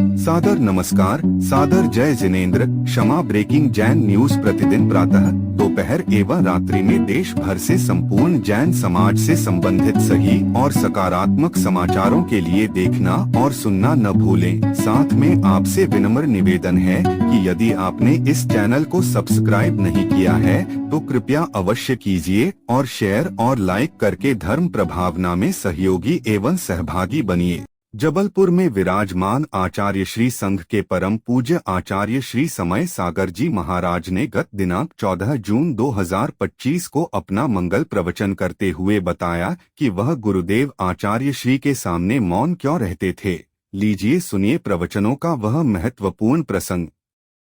सादर नमस्कार, सादर जय जिनेंद्र। क्षमा ब्रेकिंग जैन न्यूज प्रतिदिन प्रातः, दोपहर एवं रात्रि में देश भर से संपूर्ण जैन समाज से संबंधित सही और सकारात्मक समाचारों के लिए देखना और सुनना न भूलें। साथ में आपसे विनम्र निवेदन है कि यदि आपने इस चैनल को सब्सक्राइब नहीं किया है तो कृपया अवश्य कीजिए और शेयर और लाइक करके धर्म प्रभावना में सहयोगी एवं सहभागी बनिए। जबलपुर में विराजमान आचार्य श्री संघ के परम पूज्य आचार्य श्री समय सागर जी महाराज ने गत दिनांक 14 जून 2025 को अपना मंगल प्रवचन करते हुए बताया कि वह गुरुदेव आचार्य श्री के सामने मौन क्यों रहते थे। लीजिए सुनिए प्रवचनों का वह महत्वपूर्ण प्रसंग।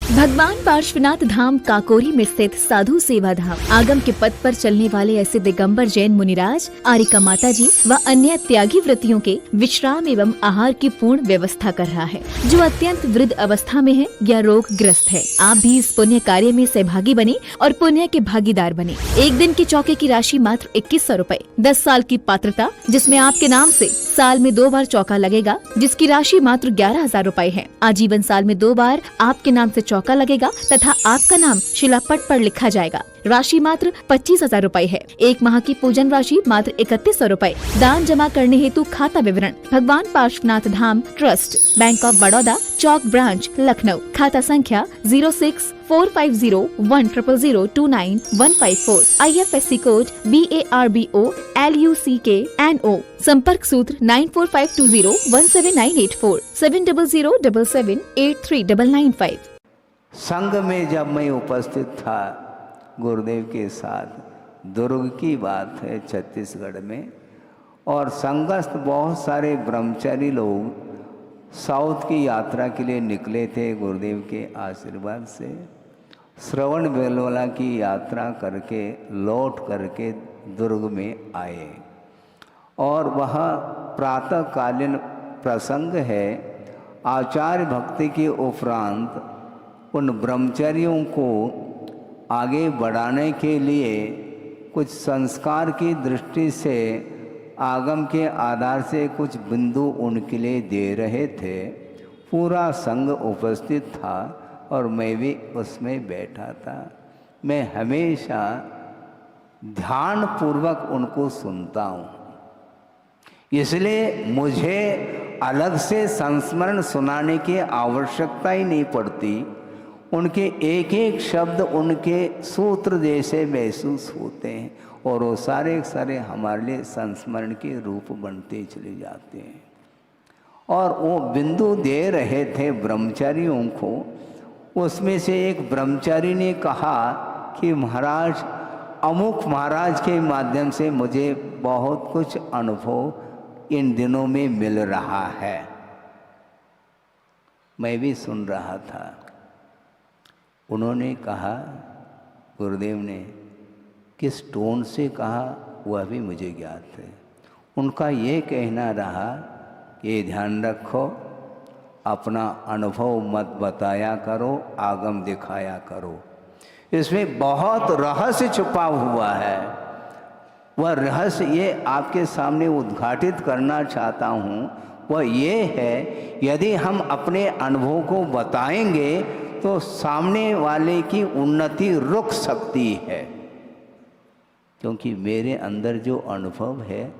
भगवान पार्श्वनाथ धाम काकोरी में स्थित साधु सेवा धाम आगम के पथ पर चलने वाले ऐसे दिगंबर जैन मुनिराज, आरिका माता जी व अन्य त्यागी व्रतियों के विश्राम एवं आहार की पूर्ण व्यवस्था कर रहा है, जो अत्यंत वृद्ध अवस्था में है या रोग ग्रस्त है। आप भी इस पुण्य कार्य में सहभागी बने और पुण्य के भागीदार बने। एक दिन के चौके की राशि मात्र 2100 रूपए, 10 साल की पात्रता जिसमें आपके नाम से साल में 2 बार चौका लगेगा, जिसकी राशि मात्र 11,000 रूपए है। आजीवन साल में 2 बार आपके नाम से चौका लगेगा तथा आपका नाम शिलापट पर लिखा जाएगा। राशि मात्र 25,000 रूपए है। 1 माह की पूजन राशि मात्र 3100 रूपए। दान जमा करने हेतु खाता विवरण Bhagwan Parshvanath Dham trust, bank of Baroda, Chowk branch, Lucknow. खाता संख्या 06450100299154। IFSC code BARBO LUCKNO। संपर्क सूत्र 9452017984 7007783995। संघ में जब मैं उपस्थित था गुरुदेव के साथ, दुर्ग की बात है छत्तीसगढ़ में, और संघस्थ बहुत सारे ब्रह्मचारी लोग साउथ की यात्रा के लिए निकले थे। गुरुदेव के आशीर्वाद से श्रवण बेलवला की यात्रा करके लौट करके दुर्ग में आए, और वह प्रातःकालीन प्रसंग है। आचार्य भक्ति के उपरांत उन ब्रह्मचर्यों को आगे बढ़ाने के लिए कुछ संस्कार की दृष्टि से आगम के आधार से कुछ बिंदु उनके लिए दे रहे थे। पूरा संघ उपस्थित था और मैं भी उसमें बैठा था। मैं हमेशा ध्यान पूर्वक उनको सुनता हूँ, इसलिए मुझे अलग से संस्मरण सुनाने की आवश्यकता ही नहीं पड़ती। उनके एक एक शब्द उनके सूत्र जैसे महसूस होते हैं और वो सारे सारे हमारे लिए संस्मरण के रूप बनते चले जाते हैं। और वो बिंदु दे रहे थे ब्रह्मचारियों को। उसमें से एक ब्रह्मचारी ने कहा कि महाराज, अमुक महाराज के माध्यम से मुझे बहुत कुछ अनुभव इन दिनों में मिल रहा है। मैं भी सुन रहा था। उन्होंने कहा, गुरुदेव ने किस टोन से कहा वह भी मुझे ज्ञात है। उनका ये कहना रहा कि ध्यान रखो, अपना अनुभव मत बताया करो, आगम दिखाया करो। इसमें बहुत रहस्य छुपा हुआ है। वह रहस्य ये आपके सामने उद्घाटित करना चाहता हूँ। वह ये है, यदि हम अपने अनुभव को बताएंगे तो सामने वाले की उन्नति रुक सकती है, क्योंकि मेरे अंदर जो अनुभव है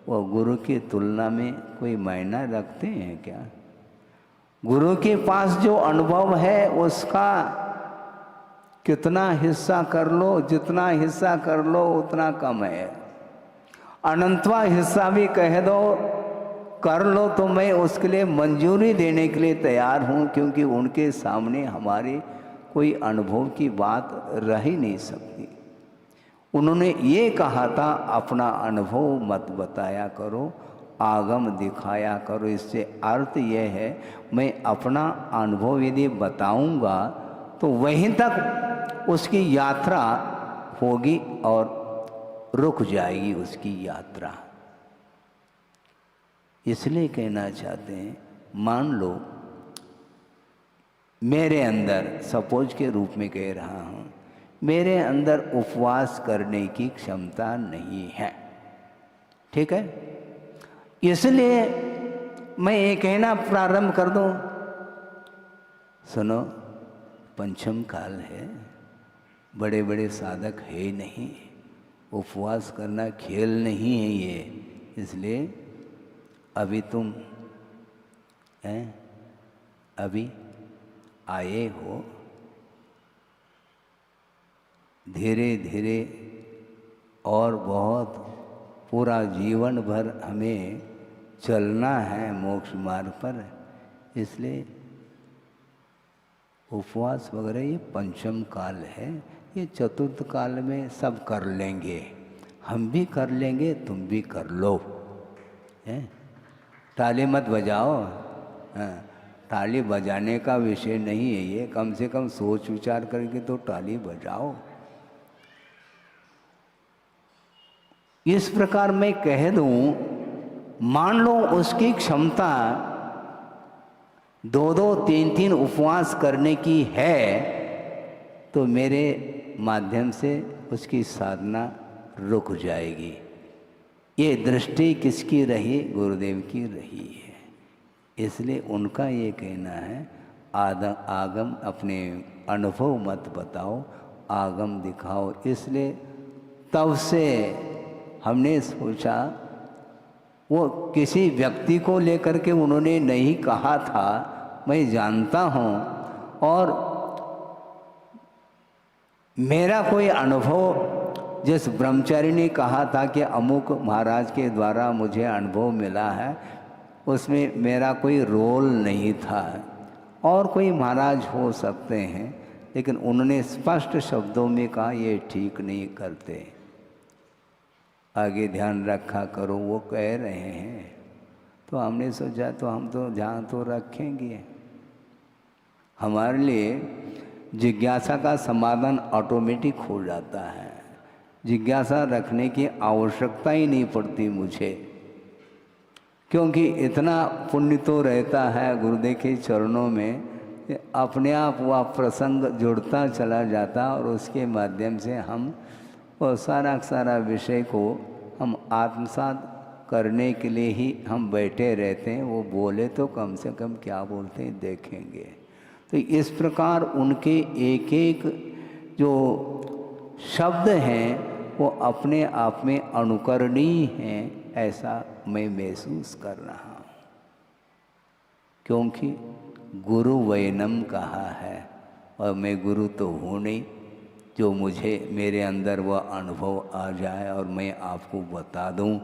वह गुरु की तुलना में कोई मायना रखते हैं क्या? गुरु के पास जो अनुभव है उसका कितना हिस्सा कर लो, जितना हिस्सा कर लो उतना कम है। अनंतवा हिस्सा भी कह दो कर लो तो मैं उसके लिए मंजूरी देने के लिए तैयार हूँ, क्योंकि उनके सामने हमारे कोई अनुभव की बात रह ही नहीं सकती। उन्होंने ये कहा था, अपना अनुभव मत बताया करो, आगम दिखाया करो। इससे अर्थ यह है, मैं अपना अनुभव यदि बताऊंगा तो वहीं तक उसकी यात्रा होगी और रुक जाएगी उसकी यात्रा। इसलिए कहना चाहते हैं, मान लो मेरे अंदर, सपोज के रूप में कह रहा हूँ, मेरे अंदर उपवास करने की क्षमता नहीं है, ठीक है? इसलिए मैं ये कहना प्रारंभ कर दूं सुनो, पंचम काल है, बड़े बड़े साधक है नहीं, उपवास करना खेल नहीं है ये। इसलिए अभी तुम हैं, अभी आए हो, धीरे धीरे और बहुत पूरा जीवन भर हमें चलना है मोक्ष मार्ग पर। इसलिए उपवास वगैरह ये पंचम काल है, ये चतुर्थ काल में सब कर लेंगे, हम भी कर लेंगे, तुम भी कर लो। हैं, ताली मत बजाओ। हाँ, ताली बजाने का विषय नहीं है ये, कम से कम सोच विचार करके तो ताली बजाओ। इस प्रकार मैं कह दूं, मान लो उसकी क्षमता 2-2, 3-3 उपवास करने की है, तो मेरे माध्यम से उसकी साधना रुक जाएगी। ये दृष्टि किसकी रही? गुरुदेव की रही है। इसलिए उनका ये कहना है, आगम अपने अनुभव मत बताओ, आगम दिखाओ। इसलिए तब से हमने सोचा, वो किसी व्यक्ति को लेकर के उन्होंने नहीं कहा था, मैं जानता हूँ, और मेरा कोई अनुभव, जिस ब्रह्मचारी ने कहा था कि अमुक महाराज के द्वारा मुझे अनुभव मिला है, उसमें मेरा कोई रोल नहीं था। और कोई महाराज हो सकते हैं, लेकिन उन्होंने स्पष्ट शब्दों में कहा ये ठीक नहीं करते, आगे ध्यान रखा करो, वो कह रहे हैं। तो हमने सोचा तो हम तो ध्यान तो रखेंगे। हमारे लिए जिज्ञासा का समाधान ऑटोमेटिक हो जाता है, जिज्ञासा रखने की आवश्यकता ही नहीं पड़ती मुझे, क्योंकि इतना पुण्य तो रहता है गुरुदेव के चरणों में, अपने आप वह प्रसंग जुड़ता चला जाता, और उसके माध्यम से हम और सारा विषय को हम आत्मसात करने के लिए ही हम बैठे रहते हैं। वो बोले तो कम से कम क्या बोलते हैं देखेंगे। तो इस प्रकार उनके एक एक जो शब्द हैं वो अपने आप में अनुकरणीय हैं, ऐसा मैं महसूस कर रहा हूँ, क्योंकि गुरु वैनम कहा है, और मैं गुरु तो हूँ नहीं, जो मुझे मेरे अंदर वह अनुभव आ जाए और मैं आपको बता दूं।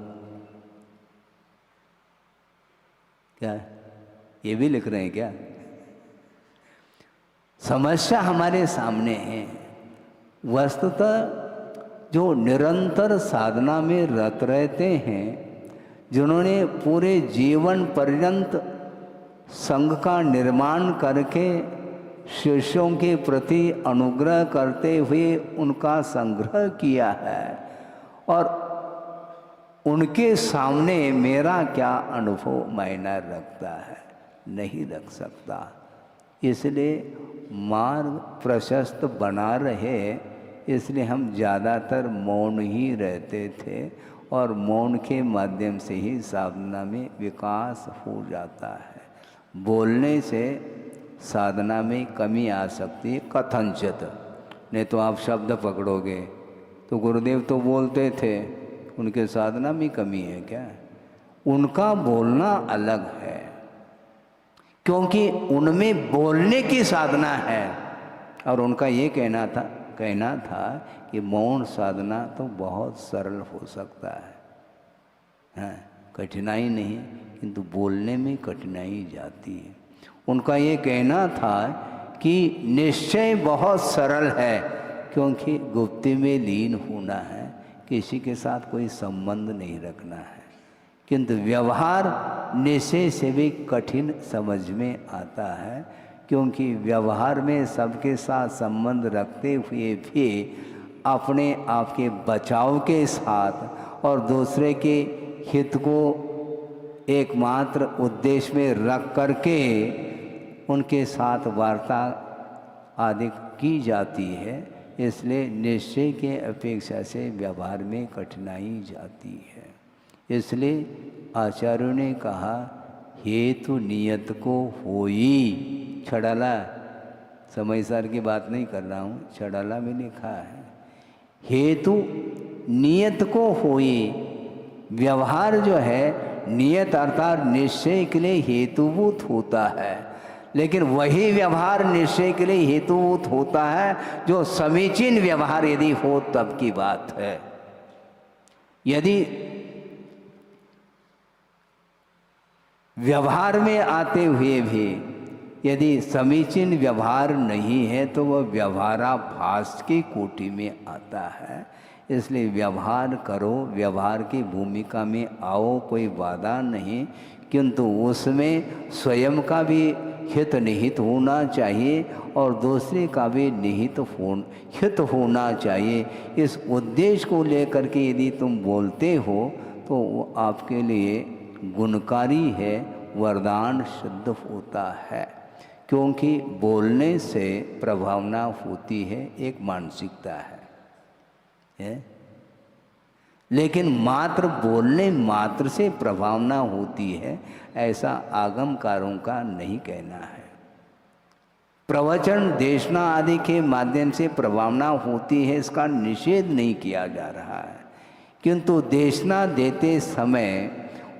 क्या ये भी लिख रहे हैं क्या? समस्या हमारे सामने है। वस्तुतः जो निरंतर साधना में रत रहते हैं, जिन्होंने पूरे जीवन पर्यंत संघ का निर्माण करके शिष्यों के प्रति अनुग्रह करते हुए उनका संग्रह किया है, और उनके सामने मेरा क्या अनुभव मायना रखता है? नहीं रख सकता। इसलिए मार्ग प्रशस्त बना रहे, इसलिए हम ज़्यादातर मौन ही रहते थे, और मौन के माध्यम से ही साधना में विकास हो जाता है। बोलने से साधना में कमी आ सकती है, कथनचित। नहीं तो आप शब्द पकड़ोगे तो गुरुदेव तो बोलते थे, उनके साधना में कमी है क्या? उनका बोलना अलग है, क्योंकि उनमें बोलने की साधना है। और उनका ये कहना था कि मौन साधना तो बहुत सरल हो सकता है, हाँ, कठिनाई नहीं, किंतु बोलने में कठिनाई जाती है। उनका ये कहना था कि निश्चय बहुत सरल है, क्योंकि गुप्ती में लीन होना है, किसी के साथ कोई संबंध नहीं रखना है, किंतु व्यवहार निश्चय से भी कठिन समझ में आता है, क्योंकि व्यवहार में सबके साथ संबंध रखते हुए भी अपने आप के बचाव के साथ और दूसरे के हित को एकमात्र उद्देश्य में रख करके उनके साथ वार्ता आदि की जाती है। इसलिए निश्चय के अपेक्षा से व्यवहार में कठिनाई जाती है। इसलिए आचार्यों ने कहा, हेतु नियत को होई छड़ला समयसार की बात नहीं कर रहा हूँ, छड़ाला में लिखा है हेतु नियत को होई। व्यवहार जो है नियत अर्थात निश्चय के लिए हेतुभूत होता है, लेकिन वही व्यवहार निश्चय के लिए हेतुभूत होता है जो समीचीन व्यवहार यदि हो तब की बात है। यदि व्यवहार में आते हुए भी यदि समीचीन व्यवहार नहीं है तो वह व्यवहाराभास की कोटि में आता है। इसलिए व्यवहार करो, व्यवहार की भूमिका में आओ, कोई बाधा नहीं, किंतु उसमें स्वयं का भी हित निहित होना चाहिए और दूसरे का भी हित होना चाहिए। इस उद्देश्य को लेकर के यदि तुम बोलते हो तो वो आपके लिए गुणकारी है, वरदान सिद्ध होता है, क्योंकि बोलने से प्रभावना होती है, एक मानसिकता है। लेकिन मात्र बोलने मात्र से प्रभावना होती है ऐसा आगमकारों का नहीं कहना है। प्रवचन देशना आदि के माध्यम से प्रभावना होती है, इसका निषेध नहीं किया जा रहा है, किंतु देशना देते समय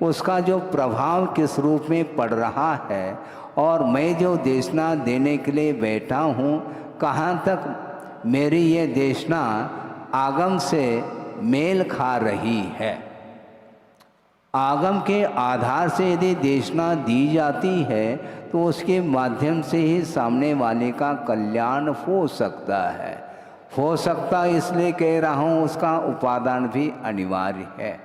उसका जो प्रभाव किस रूप में पड़ रहा है और मैं जो देशना देने के लिए बैठा हूँ कहाँ तक मेरी ये देशना आगम से मेल खा रही है। आगम के आधार से यदि देशना दी जाती है तो उसके माध्यम से ही सामने वाले का कल्याण हो सकता है। हो सकता इसलिए कह रहा हूँ उसका उपादान भी अनिवार्य है।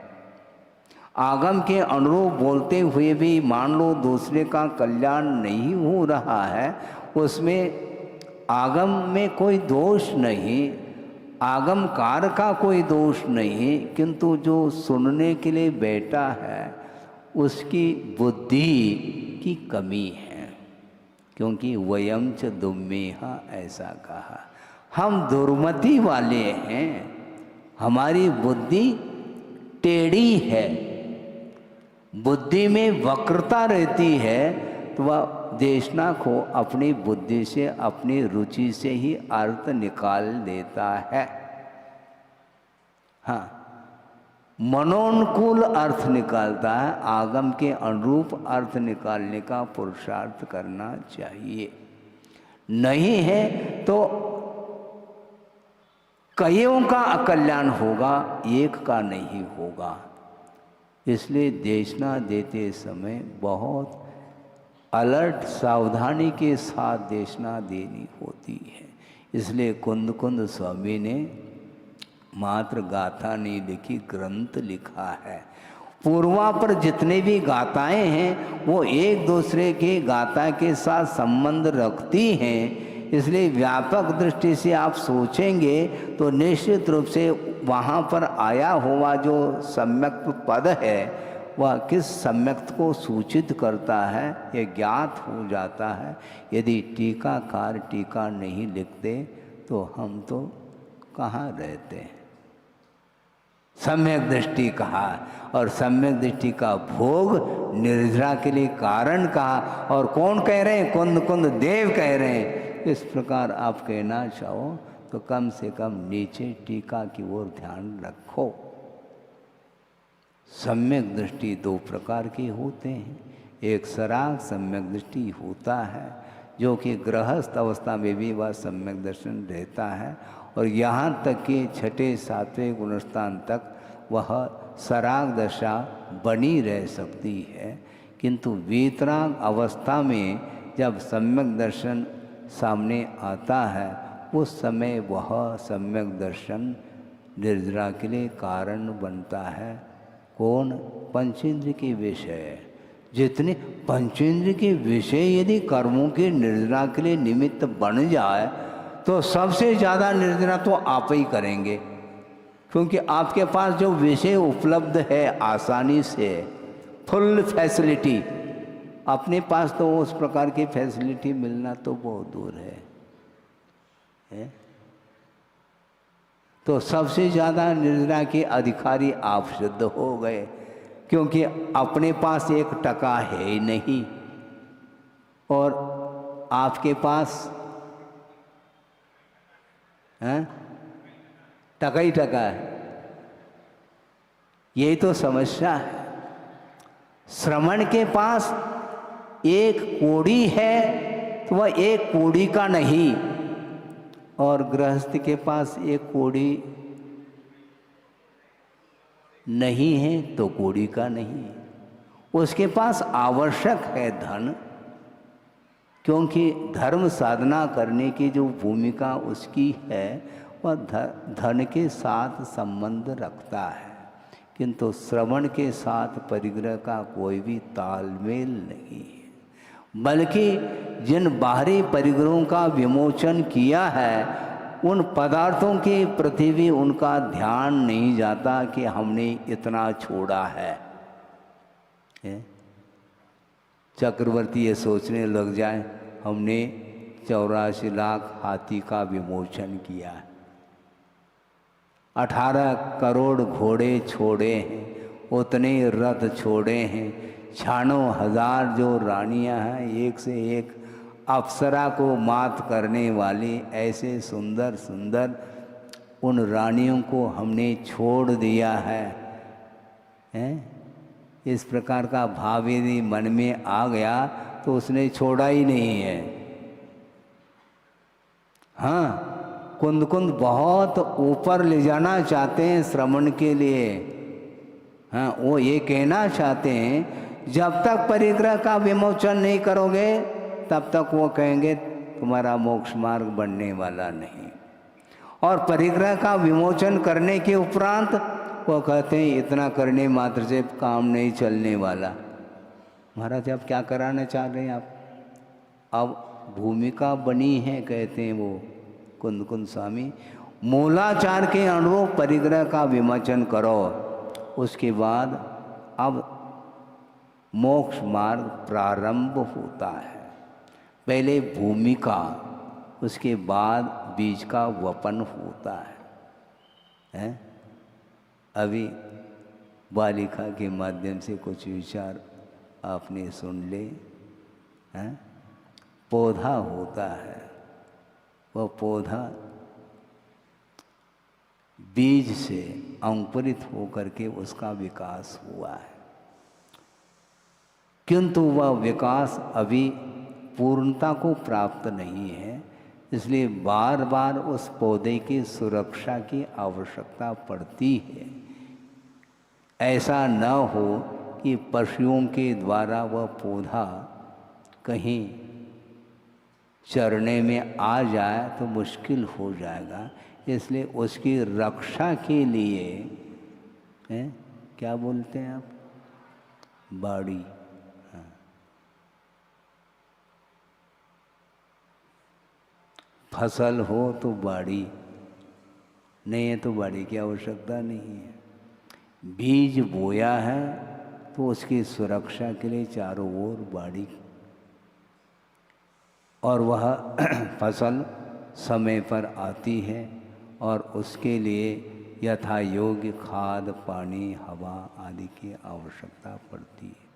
आगम के अनुरूप बोलते हुए भी मान लो दूसरे का कल्याण नहीं हो रहा है, उसमें आगम में कोई दोष नहीं, आगमकार का कोई दोष नहीं, किंतु जो सुनने के लिए बैठा है उसकी बुद्धि की कमी है। क्योंकि वयम च दुम्मेहा ऐसा कहा, हम दुर्मति वाले हैं, हमारी बुद्धि टेढ़ी है, बुद्धि में वक्रता रहती है, तो वह देशना को अपनी बुद्धि से अपनी रुचि से ही अर्थ निकाल देता है। हाँ, मनोनुकूल अर्थ निकालता है, आगम के अनुरूप अर्थ निकालने का पुरुषार्थ करना चाहिए। नहीं है तो कईयों का अकल्याण होगा, एक का नहीं होगा। इसलिए देशना देते समय बहुत अलर्ट सावधानी के साथ देशना देनी होती है। इसलिए कुंद कुंद स्वामी ने मात्र गाथा नहीं लिखी, ग्रंथ लिखा है। पूर्वा पर जितने भी गाथाएं हैं वो एक दूसरे के गाथा के साथ संबंध रखती हैं। इसलिए व्यापक दृष्टि से आप सोचेंगे तो निश्चित रूप से वहाँ पर आया हुआ जो सम्यक पद है वह किस सम्यक्त को सूचित करता है ये ज्ञात हो जाता है। यदि टीकाकार टीका नहीं लिखते तो हम तो कहाँ रहते हैं। सम्यक दृष्टि कहा और सम्यक दृष्टि का भोग निर्जरा के लिए कारण कहा, और कौन कह रहे हैं? कुंद कुंद देव कह रहे हैं। इस प्रकार आप कहना चाहो तो कम से कम नीचे टीका की ओर ध्यान रखो। सम्यक दृष्टि दो प्रकार के होते हैं। एक सराग सम्यक दृष्टि होता है जो कि गृहस्थ अवस्था में भी वह सम्यक दर्शन रहता है, और यहाँ तक कि छठे सातवें गुणस्थान तक वह सराग दशा बनी रह सकती है। किंतु वीतराग अवस्था में जब सम्यक दर्शन सामने आता है उस समय वह सम्यक दर्शन निर्जरा के लिए कारण बनता है। कौन? पंचेंद्र के विषय। जितने पंचेंद्र के विषय यदि कर्मों के निर्जरा के लिए निमित्त बन जाए तो सबसे ज़्यादा निर्जरा तो आप ही करेंगे, क्योंकि आपके पास जो विषय उपलब्ध है आसानी से, फुल फैसिलिटी, अपने पास तो उस प्रकार की फैसिलिटी मिलना तो बहुत दूर है? तो सबसे ज़्यादा निर्जरा के अधिकारी आप सिद्ध हो गए, क्योंकि अपने पास 1 टका है ही नहीं और आपके पास हैं? टका ही टका है। यही तो समस्या है। श्रमण के पास एक कोड़ी है तो वह एक कोड़ी का नहीं, और गृहस्थ के पास एक कोड़ी नहीं है तो कोड़ी का नहीं। उसके पास आवश्यक है धन, क्योंकि धर्म साधना करने की जो भूमिका उसकी है वह धन के साथ संबंध रखता है, किंतु श्रवण के साथ परिग्रह का कोई भी तालमेल नहीं है। बल्कि जिन बाहरी परिग्रहों का विमोचन किया है उन पदार्थों के प्रति भी उनका ध्यान नहीं जाता कि हमने इतना छोड़ा है। चक्रवर्ती ये सोचने लग जाए हमने 84 लाख हाथी का विमोचन किया है, 18 करोड़ घोड़े छोड़े हैं, उतने रथ छोड़े हैं, 96,000 जो रानियां हैं, एक से एक अप्सरा को मात करने वाली ऐसे सुंदर सुंदर उन रानियों को हमने छोड़ दिया है, हैं? इस प्रकार का भाव यदि मन में आ गया तो उसने छोड़ा ही नहीं है। हाँ, कुंद कुंद बहुत ऊपर ले जाना चाहते हैं श्रवण के लिए। हाँ, वो ये कहना चाहते हैं जब तक परिग्रह का विमोचन नहीं करोगे तब तक वो कहेंगे तुम्हारा मोक्ष मार्ग बनने वाला नहीं, और परिग्रह का विमोचन करने के उपरांत वो कहते हैं इतना करने मात्र से काम नहीं चलने वाला। महाराज आप क्या कराना चाह रहे हैं? आप अब भूमिका बनी है, कहते हैं वो कुंद कुंद स्वामी, मूलाचार के अनुरूप परिग्रह का विमोचन करो, उसके बाद अब मोक्ष मार्ग प्रारंभ होता है। पहले भूमिका, उसके बाद बीज का वपन होता है? अभी बालिका के माध्यम से कुछ विचार आपने सुन ले। हैं? पौधा होता है, वह पौधा बीज से अंकुरित होकर के उसका विकास हुआ है, किंतु वह विकास अभी पूर्णता को प्राप्त नहीं है, इसलिए बार बार उस पौधे की सुरक्षा की आवश्यकता पड़ती है। ऐसा न हो कि पशुओं के द्वारा वह पौधा कहीं चरने में आ जाए तो मुश्किल हो जाएगा, इसलिए उसकी रक्षा के लिए क्या बोलते हैं आप? बाड़ी। हाँ। फसल हो तो बाड़ी, नहीं है तो बाड़ी की आवश्यकता नहीं है। बीज बोया है तो उसकी सुरक्षा के लिए चारों ओर बाड़ी, और वह फसल समय पर आती है और उसके लिए यथा योग्य खाद, पानी, हवा आदि की आवश्यकता पड़ती है,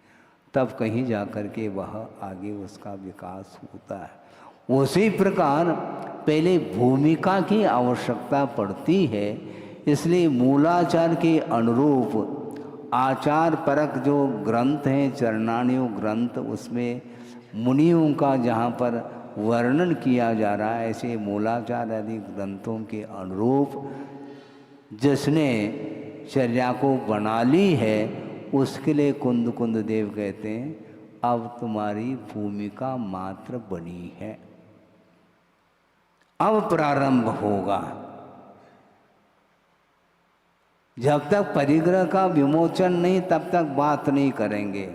तब कहीं जाकर के वह आगे उसका विकास होता है। उसी प्रकार पहले भूमिका की आवश्यकता पड़ती है, इसलिए मूलाचार के अनुरूप आचार परक जो ग्रंथ हैं, चरणाणियों ग्रंथ, उसमें मुनियों का जहाँ पर वर्णन किया जा रहा है, ऐसे मूलाचार आदि ग्रंथों के अनुरूप जिसने चर्या को बना ली है उसके लिए कुंद कुंद देव कहते हैं अब तुम्हारी भूमिका मात्र बनी है, अब प्रारंभ होगा। जब तक परिग्रह का विमोचन नहीं तब तक बात नहीं करेंगे,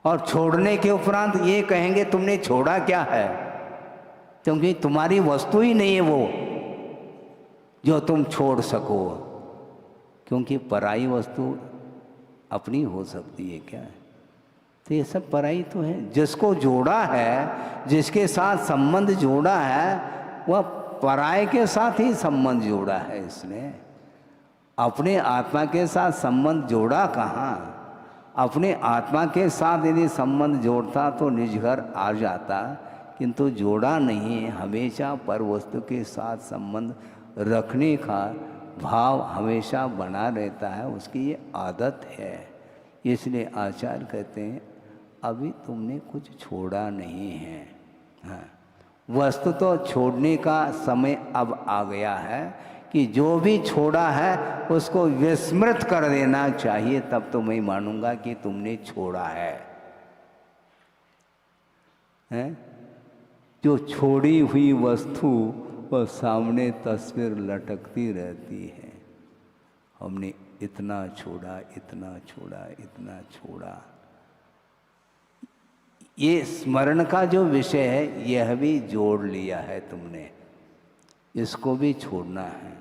और छोड़ने के उपरांत ये कहेंगे तुमने छोड़ा क्या है, क्योंकि तुम्हारी वस्तु ही नहीं है वो जो तुम छोड़ सको, क्योंकि पराई वस्तु अपनी हो सकती है क्या? तो ये सब पराई तो है। जिसको जोड़ा है, जिसके साथ संबंध जोड़ा है, वह पराये के साथ ही संबंध जोड़ा है इसने। अपने आत्मा के साथ संबंध जोड़ा कहाँ? अपने आत्मा के साथ यदि संबंध जोड़ता तो निज घर आ जाता किंतु जोड़ा नहीं है। हमेशा पर वस्तु के साथ संबंध रखने का भाव हमेशा बना रहता है, उसकी ये आदत है। इसलिए आचार्य कहते हैं अभी तुमने कुछ छोड़ा नहीं है। हाँ, वस्तु तो छोड़ने का समय अब आ गया है कि जो भी छोड़ा है उसको विस्मृत कर देना चाहिए, तब तो मैं मानूंगा कि तुमने छोड़ा है। जो छोड़ी हुई वस्तु वह सामने तस्वीर लटकती रहती है। हमने इतना छोड़ा, इतना छोड़ा, इतना छोड़ा। ये स्मरण का जो विषय है यह भी जोड़ लिया है तुमने, इसको भी छोड़ना है।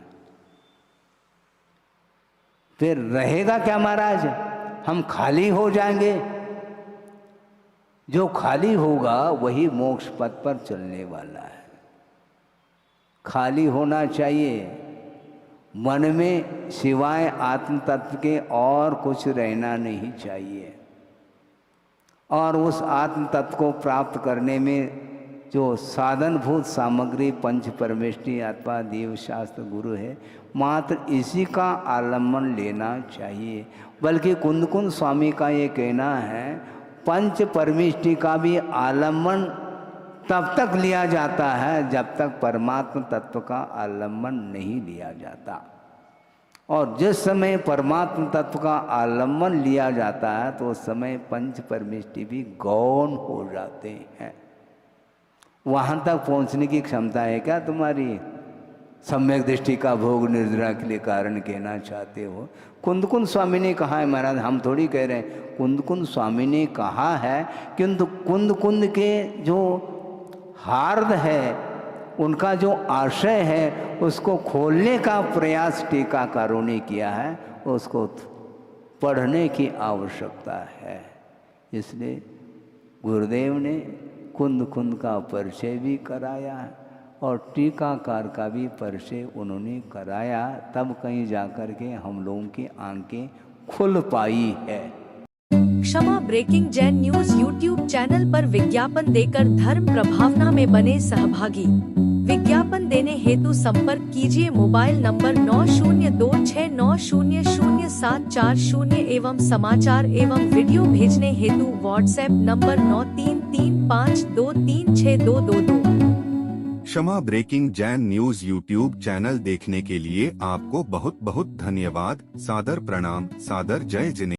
फिर रहेगा क्या महाराज? हम खाली हो जाएंगे। जो खाली होगा वही मोक्ष पथ पर चलने वाला है। खाली होना चाहिए, मन में सिवाय आत्म तत्व के और कुछ रहना नहीं चाहिए। और उस आत्म तत्व को प्राप्त करने में जो साधनभूत सामग्री पंच परमेष्टि अथवा देव शास्त्र गुरु है, मात्र इसी का आलम्बन लेना चाहिए। बल्कि कुंद कुंद स्वामी का ये कहना है पंच परमेष्टि का भी आलम्बन तब तक लिया जाता है जब तक परमात्मा तत्व का आलम्बन नहीं लिया जाता। और जिस समय परमात्मा तत्व का आलम्बन लिया जाता है तो उस समय पंच परमेष्टि भी गौण हो जाते हैं। वहाँ तक पहुँचने की क्षमता है क्या तुम्हारी? सम्यक दृष्टि का भोग निर्जरा के लिए कारण कहना चाहते हो? कुंद कुंद स्वामी ने कहा है महाराज, हम थोड़ी कह रहे हैं। कुंद कुंद स्वामी ने कहा है, किंतु कुंद कुंद के जो हार्द है, उनका जो आशय है, उसको खोलने का प्रयास टीकाकारों ने किया है। उसको पढ़ने की आवश्यकता है। इसलिए गुरुदेव ने कुंद कुंद का परिचय भी कराया है और टीकाकार का भी परिचय उन्होंने कराया, तब कहीं जाकर के हम लोगों की आंखें खुल पाई है। Kshama breaking Jain news YouTube channel पर विज्ञापन देकर धर्म प्रभावना में बने सहभागी। विज्ञापन देने हेतु संपर्क कीजिए मोबाइल नंबर 9026900740 एवं समाचार एवं वीडियो भेजने हेतु WhatsApp number 9335236222। Kshama breaking Jain news YouTube channel देखने के लिए आपको बहुत बहुत धन्यवाद। सादर प्रणाम, सादर जय जिनेंद्र।